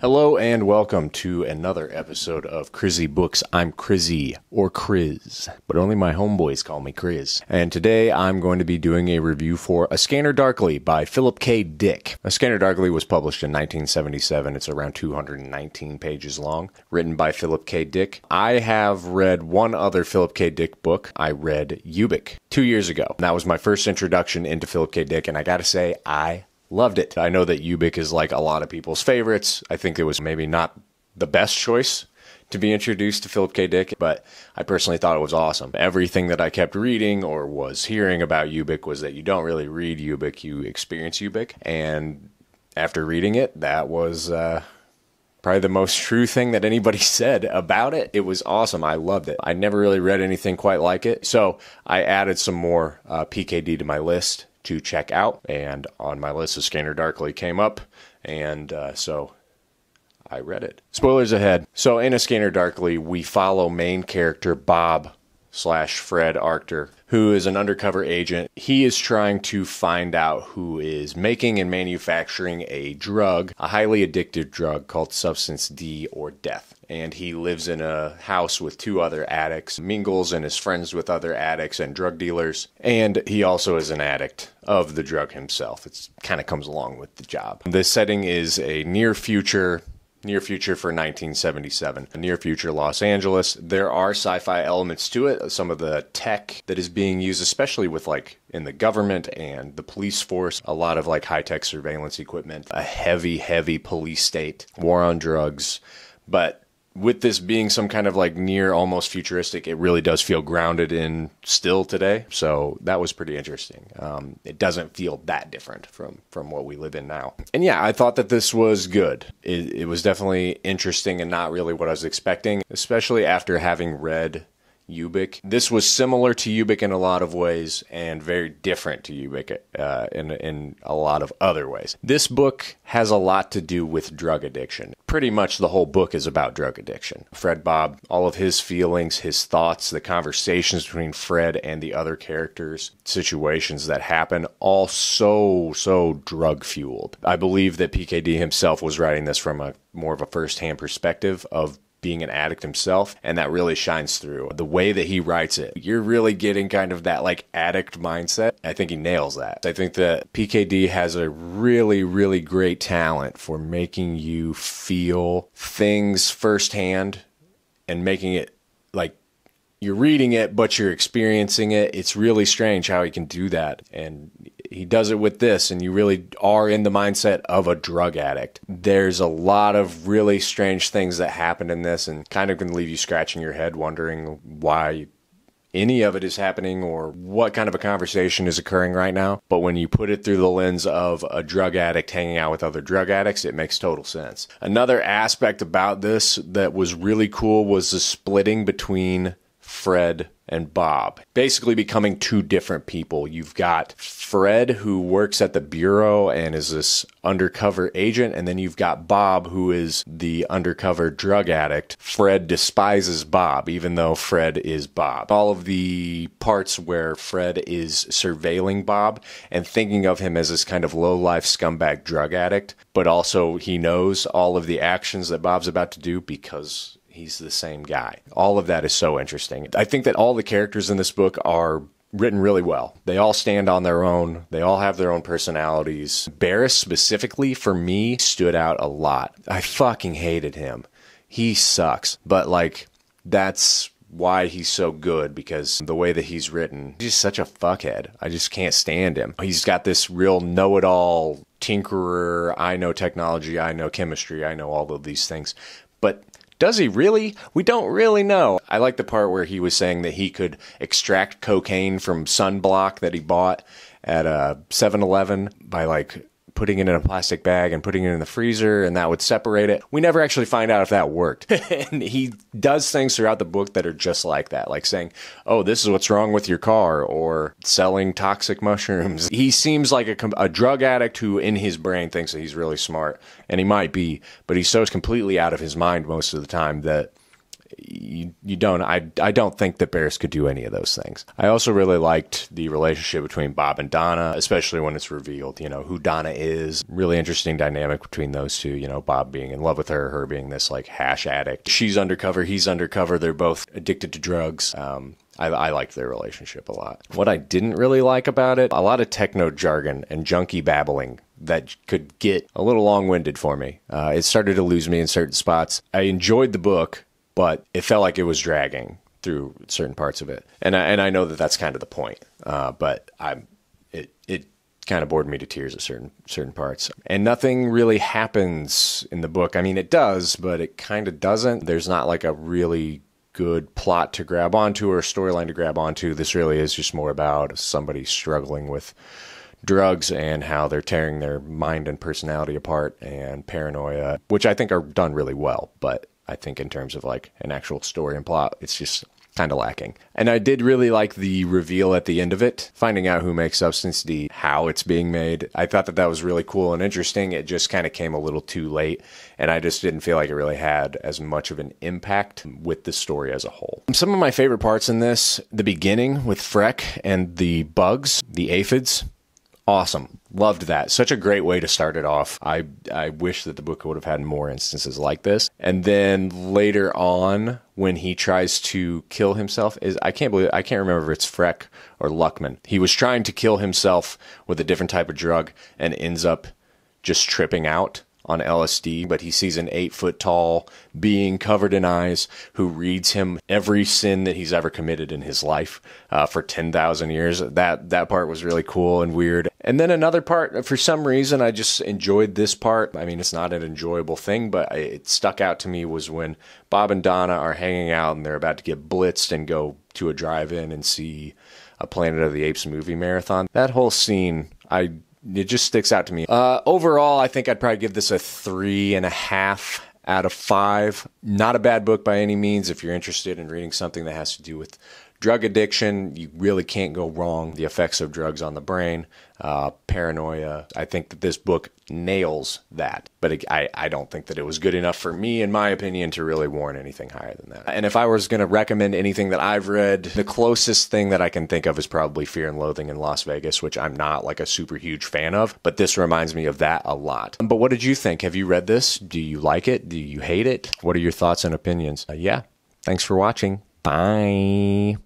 Hello and welcome to another episode of Crizzy Books. I'm Crizzy, or Criz, but only my homeboys call me Criz. And today I'm going to be doing a review for A Scanner Darkly by Philip K. Dick. A Scanner Darkly was published in 1977. It's around 219 pages long, written by Philip K. Dick. I have read one other Philip K. Dick book. I read Ubik 2 years ago. That was my first introduction into Philip K. Dick, and I gotta say, I loved it. I know that Ubik is like a lot of people's favorites. I think it was maybe not the best choice to be introduced to Philip K. Dick, but I personally thought it was awesome. Everything that I kept reading or was hearing about Ubik was that you don't really read Ubik, you experience Ubik. And after reading it, that was probably the most true thing that anybody said about it. It was awesome. I loved it. I never really read anything quite like it. So I added some more PKD to my list to check out, and on my list, A Scanner Darkly came up, and so I read it. Spoilers ahead. So in A Scanner Darkly, we follow main character Bob/Fred Arctor, who is an undercover agent. He is trying to find out who is making and manufacturing a drug, a highly addictive drug called Substance D or Death. And he lives in a house with two other addicts, mingles and is friends with other addicts and drug dealers. And he also is an addict of the drug himself. It kind of comes along with the job. The setting is a near future for 1977, a near future Los Angeles. There are sci-fi elements to it. Some of the tech that is being used, especially with like in the government and the police force, a lot of like high-tech surveillance equipment, a heavy police state, war on drugs. But with this being some kind of like near almost futuristic, it really does feel grounded in still today. So that was pretty interesting. It doesn't feel that different from what we live in now. And yeah, I thought that this was good. It was definitely interesting and not really what I was expecting, especially after having read Ubik. This was similar to Ubik in a lot of ways and very different to Ubik in a lot of other ways. This book has a lot to do with drug addiction. Pretty much the whole book is about drug addiction. Fred Bob, all of his feelings, his thoughts, the conversations between Fred and the other characters, situations that happen, all so drug fueled. I believe that PKD himself was writing this from more of a first-hand perspective of being an addict himself, and that really shines through. The way that he writes it, you're really getting kind of that like addict mindset. I think he nails that. I think that PKD has a really great talent for making you feel things firsthand and making it like you're reading it, but you're experiencing it. It's really strange how he can do that. And he does it with this, and you really are in the mindset of a drug addict. There's a lot of really strange things that happen in this and kind of can leave you scratching your head wondering why any of it is happening or what kind of a conversation is occurring right now. But when you put it through the lens of a drug addict hanging out with other drug addicts, it makes total sense. Another aspect about this that was really cool was the splitting between Fred and Bob, basically becoming two different people. You've got Fred, who works at the bureau and is this undercover agent, and then you've got Bob, who is the undercover drug addict. Fred despises Bob, even though Fred is Bob. All of the parts where Fred is surveilling Bob and thinking of him as this kind of low-life scumbag drug addict, but also he knows all of the actions that Bob's about to do because he's the same guy. All of that is so interesting. I think that all the characters in this book are written really well. They all stand on their own. They all have their own personalities. Barris specifically, for me, stood out a lot. I fucking hated him. He sucks. But like, that's why he's so good, because the way that he's written, he's just such a fuckhead. I just can't stand him. He's got this real know-it-all tinkerer. I know technology. I know chemistry. I know all of these things. But does he really? We don't really know. I like the part where he was saying that he could extract cocaine from sunblock that he bought at a 7-Eleven by like putting it in a plastic bag and putting it in the freezer, and that would separate it. We never actually find out if that worked. And he does things throughout the book that are just like that, like saying, oh, this is what's wrong with your car, or selling toxic mushrooms. He seems like a drug addict who in his brain thinks that he's really smart, and he might be, but he's so completely out of his mind most of the time that you don't. I don't think that Barris could do any of those things. I also really liked the relationship between Bob and Donna, especially when it's revealed, who Donna is. Really interesting dynamic between those two, Bob being in love with her being this like hash addict. She's undercover, he's undercover. They're both addicted to drugs. I liked their relationship a lot. What I didn't really like about it, a lot of techno jargon and junky babbling that could get a little long-winded for me. It started to lose me in certain spots. I enjoyed the book, but it felt like it was dragging through certain parts of it. And I know that that's kind of the point, but it kind of bored me to tears at certain parts. And nothing really happens in the book. I mean, it does, but it kind of doesn't. There's not like a really good plot to grab onto or storyline to grab onto. This really is just more about somebody struggling with drugs and how they're tearing their mind and personality apart, and paranoia, which I think are done really well. But I think in terms of like an actual story and plot, it's just kind of lacking. And I did really like the reveal at the end of it, finding out who makes Substance D, how it's being made. I thought that was really cool and interesting. It just kind of came a little too late, and I just didn't feel like it really had as much of an impact with the story as a whole. Some of my favorite parts in this, the beginning with Freck and the bugs, the aphids. Awesome. Loved that. Such a great way to start it off. I wish that the book would have had more instances like this. And then later on, when he tries to kill himself, I can't remember if it's Freck or Luckman. He was trying to kill himself with a different type of drug and ends up just tripping out on LSD, but he sees an 8-foot-tall being covered in eyes who reads him every sin that he's ever committed in his life for 10,000 years. That part was really cool and weird. And then another part, for some reason, I just enjoyed this part. I mean, it's not an enjoyable thing, but it stuck out to me, was when Bob and Donna are hanging out and they're about to get blitzed and go to a drive-in and see a Planet of the Apes movie marathon. That whole scene, it just sticks out to me. Overall, I think I'd probably give this a 3.5 out of 5. Not a bad book by any means. If you're interested in reading something that has to do with drug addiction, you really can't go wrong. The effects of drugs on the brain, paranoia. I think that this book nails that. But I don't think that it was good enough for me, in my opinion, to really warrant anything higher than that. And if I was going to recommend anything that I've read, the closest thing that I can think of is probably Fear and Loathing in Las Vegas, which I'm not like a super huge fan of. But this reminds me of that a lot. But what did you think? Have you read this? Do you like it? Do you hate it? What are your thoughts and opinions? Yeah. Thanks for watching. Bye.